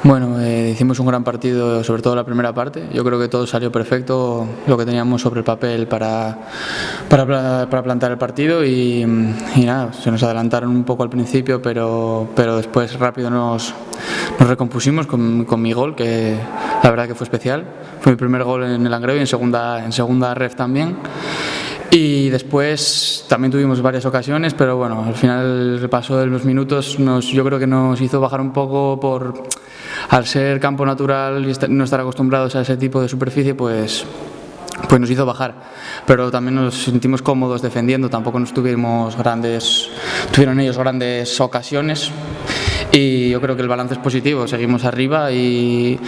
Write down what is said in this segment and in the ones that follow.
Bueno, hicimos un gran partido, sobre todo la primera parte. Yo creo que todo salió perfecto, lo que teníamos sobre el papel para plantar el partido y nada, se nos adelantaron un poco al principio, pero después rápido nos recompusimos con mi gol, que la verdad que fue especial. Fue mi primer gol en el Langreo y en segunda ref también. Y después también tuvimos varias ocasiones, pero bueno, al final el paso de los minutos yo creo que nos hizo bajar un poco al ser campo natural y no estar acostumbrados a ese tipo de superficie, pues nos hizo bajar, pero también nos sentimos cómodos defendiendo, tampoco tuvieron ellos grandes ocasiones y yo creo que el balance es positivo, seguimos arriba y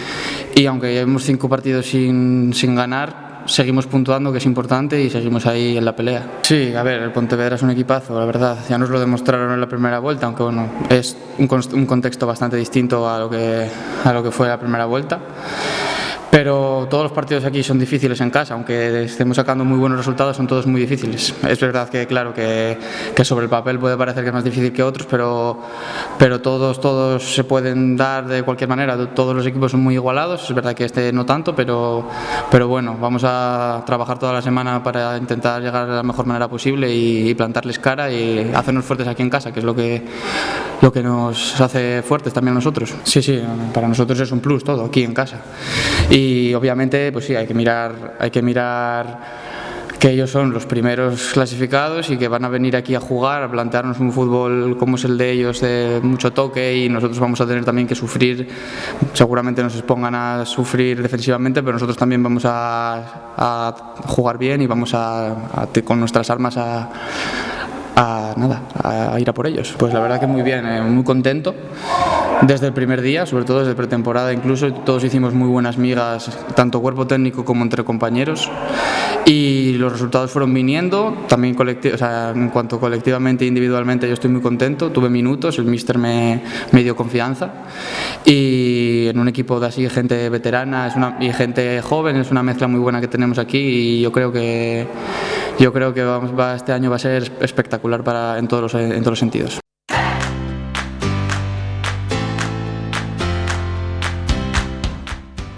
aunque llevemos 5 partidos sin ganar, seguimos puntuando, que es importante, y seguimos ahí en la pelea. Sí, a ver, el Pontevedra es un equipazo, la verdad, ya nos lo demostraron en la primera vuelta, aunque bueno, es un contexto bastante distinto a lo que fue la primera vuelta. Pero todos los partidos aquí son difíciles en casa, aunque estemos sacando muy buenos resultados, son todos muy difíciles. Es verdad que, claro, que sobre el papel puede parecer que es más difícil que otros, pero todos se pueden dar de cualquier manera. Todos los equipos son muy igualados, es verdad que este no tanto, pero bueno, vamos a trabajar toda la semana para intentar llegar de la mejor manera posible y plantarles cara y hacernos fuertes aquí en casa, que es lo que nos hace fuertes también a nosotros. Sí, para nosotros es un plus todo, aquí en casa. Y obviamente, pues sí, hay que mirar que ellos son los primeros clasificados y que van a venir aquí a jugar, a plantearnos un fútbol como es el de ellos, de mucho toque, y nosotros vamos a tener también que sufrir. Seguramente nos expongan a sufrir defensivamente, pero nosotros también vamos a jugar bien y vamos con nuestras armas a ir a por ellos. Pues la verdad que muy bien, muy contento desde el primer día, sobre todo desde pretemporada incluso. Todos hicimos muy buenas migas, tanto cuerpo técnico como entre compañeros, y los resultados fueron viniendo también en cuanto colectivamente e individualmente. Yo estoy muy contento, tuve minutos, el míster me dio confianza, y en un equipo de así, gente veterana y gente joven, es una mezcla muy buena que tenemos aquí, y yo creo que este año va a ser espectacular en todos los sentidos.